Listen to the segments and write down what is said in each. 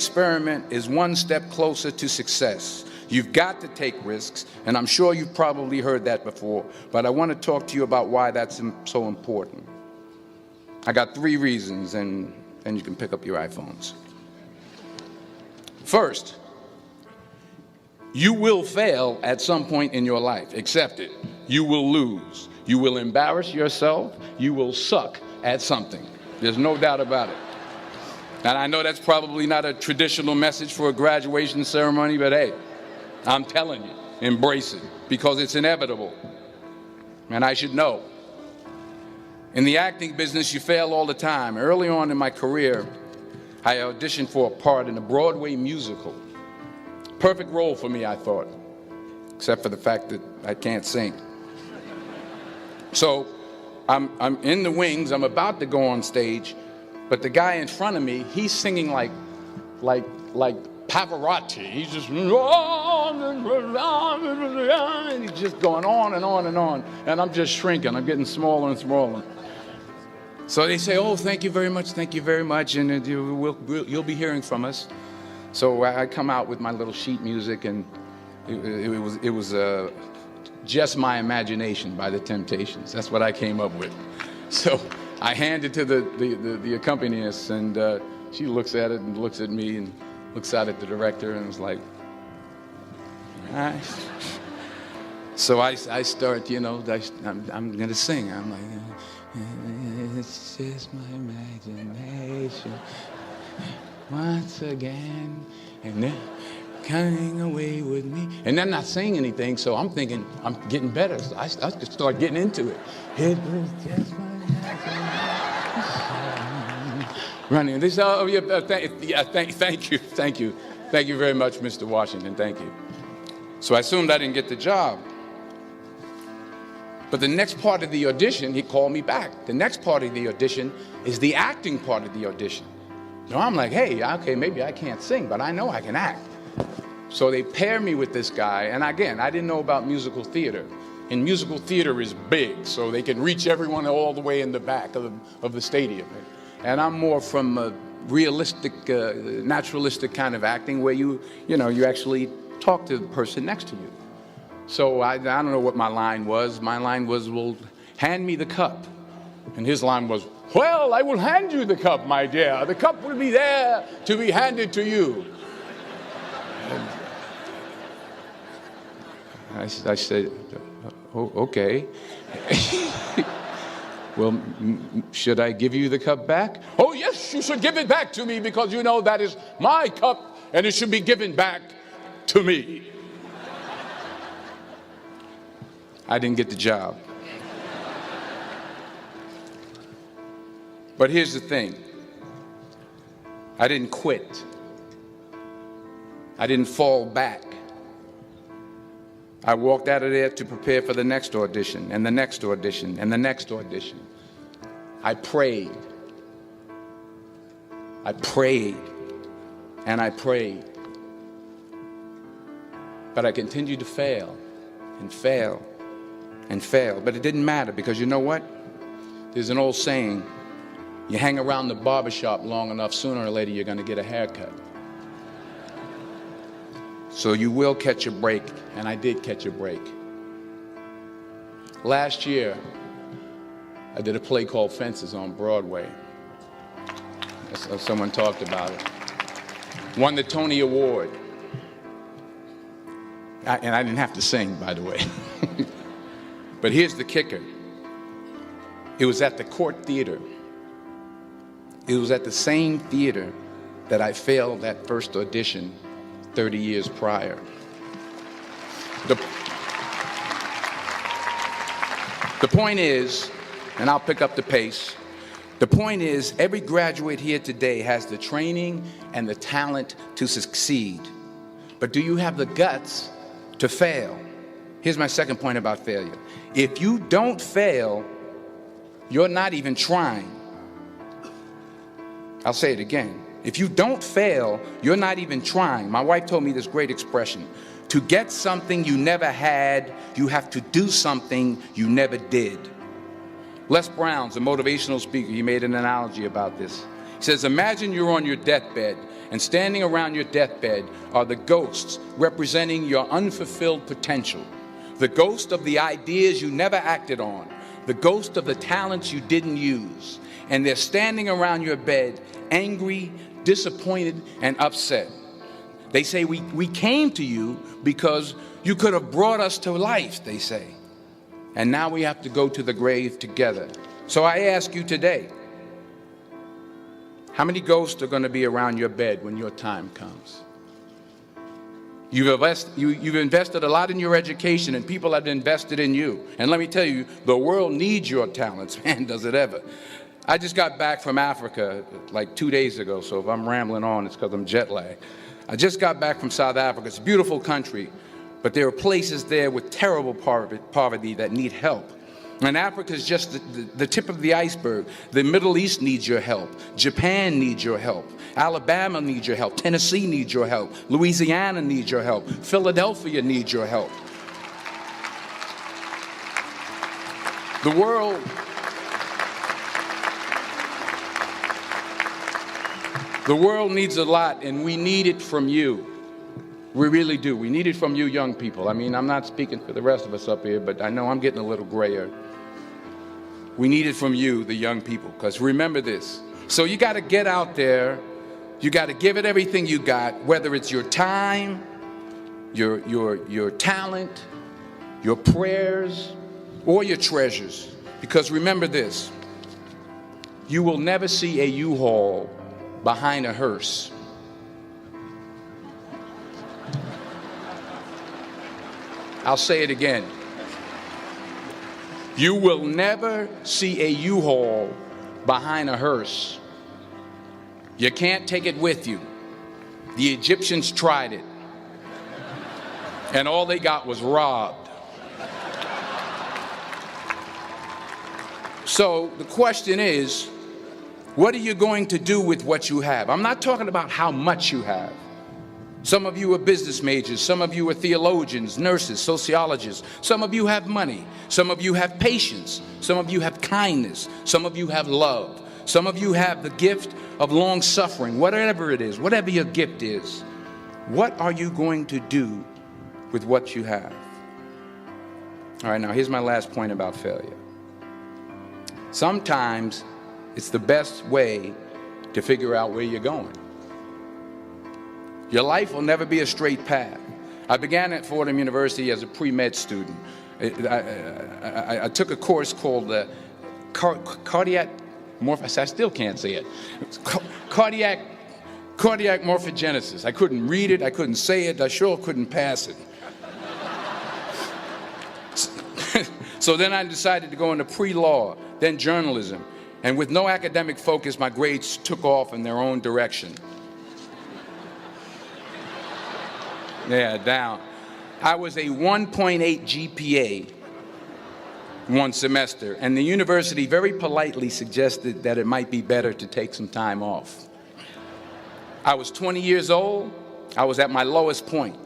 experiment is one step closer to success. You've got to take risks, and I'm sure you've probably heard that before, but I want to talk to you about why that's so important. I got 3 reasons, and you can pick up your iPhones. First, you will fail at some point in your life. Accept it. You will lose. You will embarrass yourself. You will suck at something. There's no doubt about it. And I know that's probably not a traditional message for a graduation ceremony, but hey, I'm telling you, embrace it, because it's inevitable. And I should know. In the acting business, you fail all the time. Early on in my career, I auditioned for a part in a Broadway musical. Perfect role for me, I thought, except for the fact that I can't sing. So I'm in the wings, I'm about to go on stage, but the guy in front of me, he's singing like Pavarotti. He's just, and he's just going on and on and on, and I'm just shrinking. I'm getting smaller and smaller. So they say, oh, thank you very much, and you'll be hearing from us. So I come out with my little sheet music, and it was Just My Imagination by the Temptations. That's what I came up with. So I hand it to the accompanist, and she looks at it and looks at me and looks out at the director and was like, all right. So I start, I'm going to sing. I'm like, it's just my imagination once again, and they're coming away with me. And they're not saying anything, so I'm thinking I'm getting better. So I just start getting into it. It was just my imagination. Running. They say, oh, yeah, thank you very much, Mr. Washington, thank you. So I assumed I didn't get the job. But the next part of the audition, he called me back. The next part of the audition is the acting part of the audition. So I'm like, hey, okay, maybe I can't sing, but I know I can act. So they pair me with this guy, and again, I didn't know about musical theater. And musical theater is big, so they can reach everyone all the way in the back of the stadium. And I'm more from a realistic, naturalistic kind of acting where you actually talk to the person next to you. So I don't know what my line was. My line was, well, hand me the cup. And his line was, well, I will hand you the cup, my dear. The cup will be there to be handed to you. I said, oh, okay. Well, should I give you the cup back? Oh, yes, you should give it back to me, because you know that is my cup and it should be given back to me. I didn't get the job. But here's the thing. I didn't quit. I didn't fall back. I walked out of there to prepare for the next audition, and the next audition, and the next audition. I prayed. I prayed, and I prayed. But I continued to fail, and fail, and fail. But it didn't matter, because you know what? There's an old saying, you hang around the barbershop long enough, sooner or later you're going to get a haircut. So you will catch a break, and I did catch a break. Last year, I did a play called Fences on Broadway. Someone talked about it. Won the Tony Award. And I didn't have to sing, by the way. But here's the kicker. It was at the Court Theater. It was at the same theater that I failed that first audition 30 years prior. The point is, and I'll pick up the pace, the point is every graduate here today has the training and the talent to succeed. But do you have the guts to fail? Here's my second point about failure. If you don't fail, you're not even trying. I'll say it again. If you don't fail, you're not even trying. My wife told me this great expression. To get something you never had, you have to do something you never did. Les Brown's a motivational speaker. He made an analogy about this. He says, imagine you're on your deathbed And standing around your deathbed are the ghosts representing your unfulfilled potential. The ghost of the ideas you never acted on. The ghost of the talents you didn't use. And they're standing around your bed, angry, disappointed, and upset. They say, we came to you because you could have brought us to life, they say. And now we have to go to the grave together. So I ask you today, how many ghosts are going to be around your bed when your time comes? You've invested a lot in your education, and people have invested in you. And let me tell you, the world needs your talents, man, does it ever. I just got back from Africa like 2 days ago, so if I'm rambling on, it's because I'm jet lagged. I just got back from South Africa. It's a beautiful country, but there are places there with terrible poverty that need help. And Africa is just the tip of the iceberg. The Middle East needs your help. Japan needs your help. Alabama needs your help. Tennessee needs your help. Louisiana needs your help. Philadelphia needs your help. The world needs a lot, and we need it from you. We really do. We need it from you young people. I mean, I'm not speaking for the rest of us up here, but I know I'm getting a little grayer. We need it from you, the young people, because remember this. So you got to get out there. You got to give it everything you got, whether it's your time, your talent, your prayers, or your treasures. Because remember this. You will never see a U-Haul behind a hearse. I'll say it again. You will never see a U-Haul behind a hearse. You can't take it with you. The Egyptians tried it, and all they got was robbed. So the question is, what are you going to do with what you have? I'm not talking about how much you have. Some of you are business majors. Some of you are theologians, nurses, sociologists. Some of you have money. Some of you have patience. Some of you have kindness. Some of you have love. Some of you have the gift of long suffering. Whatever it is, whatever your gift is, what are you going to do with what you have? All right, now here's my last point about failure. Sometimes it's the best way to figure out where you're going. Your life will never be a straight path. I began at Fordham University as a pre-med student. I took a course called cardiac I still can't say it. Cardiac morphogenesis. I couldn't read it. I couldn't say it. I sure couldn't pass it. So then I decided to go into pre-law, then journalism. And with no academic focus, my grades took off in their own direction. Yeah, down. I was a 1.8 GPA one semester, and the university very politely suggested that it might be better to take some time off. I was 20 years old. I was at my lowest point.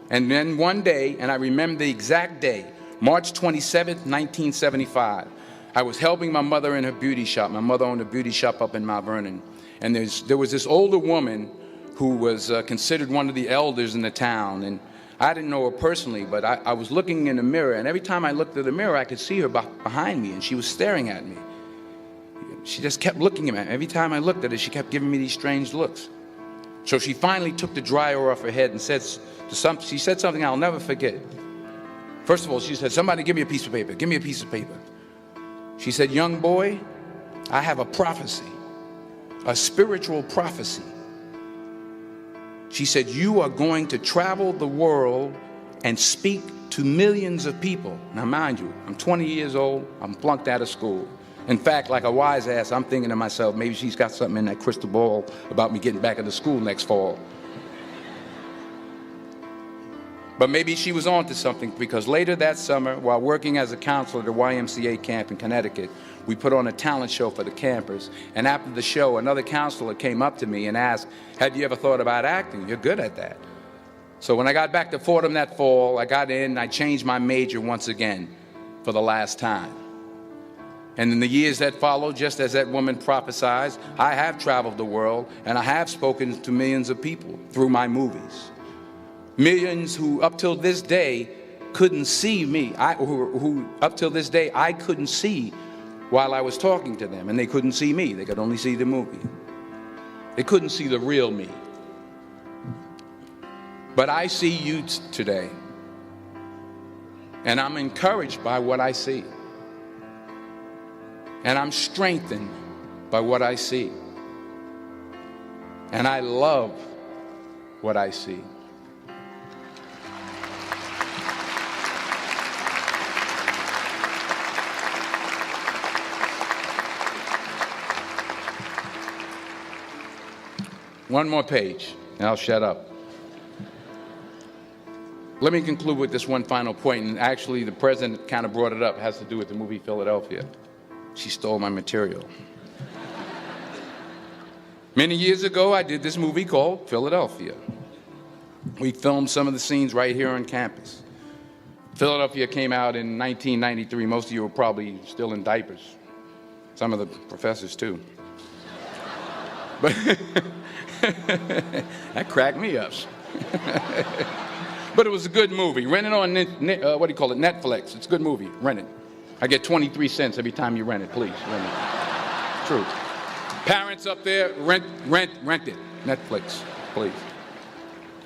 And then one day, and I remember the exact day, March 27th, 1975, I was helping my mother in her beauty shop. My mother owned a beauty shop up in Mount Vernon. And there was this older woman who was considered one of the elders in the town. And I didn't know her personally, but I was looking in the mirror, and every time I looked at the mirror, I could see her behind me, and she was staring at me. She just kept looking at me. Every time I looked at her, she kept giving me these strange looks. So she finally took the dryer off her head and she said something I'll never forget. First of all, she said, "Somebody give me a piece of paper. Give me a piece of paper." She said, "Young boy, I have a prophecy, a spiritual prophecy." She said, "You are going to travel the world and speak to millions of people." Now, mind you, I'm 20 years old. I'm flunked out of school. In fact, like a wise ass, I'm thinking to myself, maybe she's got something in that crystal ball about me getting back into school next fall. But maybe she was on to something, because later that summer, while working as a counselor at a YMCA camp in Connecticut, we put on a talent show for the campers. And after the show, another counselor came up to me and asked, "Have you ever thought about acting? You're good at that." So when I got back to Fordham that fall, I got in and I changed my major once again for the last time. And in the years that followed, just as that woman prophesied, I have traveled the world and I have spoken to millions of people through my movies. Millions who up till this day couldn't see me, who up till this day I couldn't see while I was talking to them, and they couldn't see me. They could only see the movie. They couldn't see the real me. But I see you today, and I'm encouraged by what I see. And I'm strengthened by what I see. And I love what I see. One more page, and I'll shut up. Let me conclude with this one final point, and actually the president kind of brought it up. It has to do with the movie Philadelphia. She stole my material. Many years ago, I did this movie called Philadelphia. We filmed some of the scenes right here on campus. Philadelphia came out in 1993. Most of you were probably still in diapers. Some of the professors, too. But that cracked me up. But it was a good movie. Rent it on, Netflix. It's a good movie. Rent it. I get 23 cents every time you rent it. Please, rent it. True. Parents up there, rent it. Netflix, please.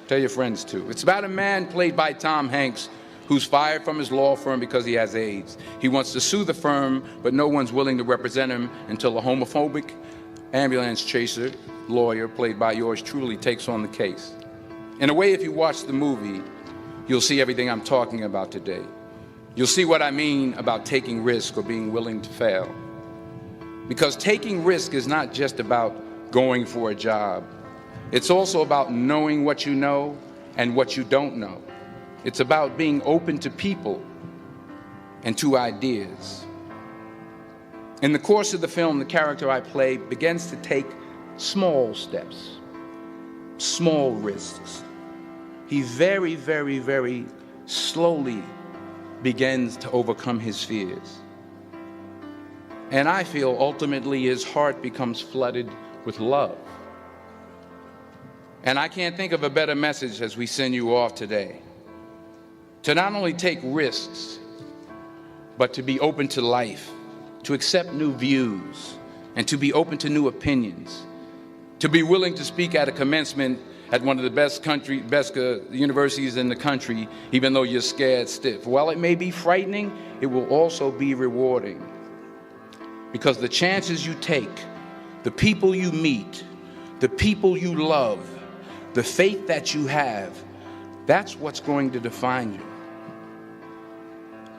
Tell your friends, too. It's about a man played by Tom Hanks who's fired from his law firm because he has AIDS. He wants to sue the firm, but no one's willing to represent him until a homophobic ambulance chaser lawyer, played by yours truly, takes on the case. In a way, if you watch the movie, you'll see everything I'm talking about today. You'll see what I mean about taking risk or being willing to fail. Because taking risk is not just about going for a job. It's also about knowing what you know and what you don't know. It's about being open to people and to ideas. In the course of the film, the character I play begins to take small steps, small risks. He very, very, very slowly begins to overcome his fears. And I feel ultimately his heart becomes flooded with love. And I can't think of a better message as we send you off today. To not only take risks, but to be open to life, to accept new views, and to be open to new opinions, to be willing to speak at a commencement at one of the best universities in the country, even though you're scared stiff. While it may be frightening, it will also be rewarding. Because the chances you take, the people you meet, the people you love, the faith that you have, that's what's going to define you.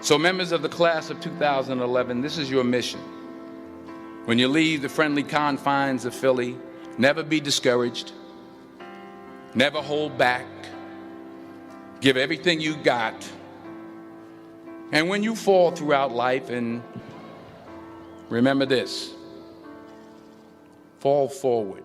So members of the class of 2011, this is your mission. When you leave the friendly confines of Philly, never be discouraged. Never hold back. Give everything you got. And when you fall throughout life, and remember this, fall forward.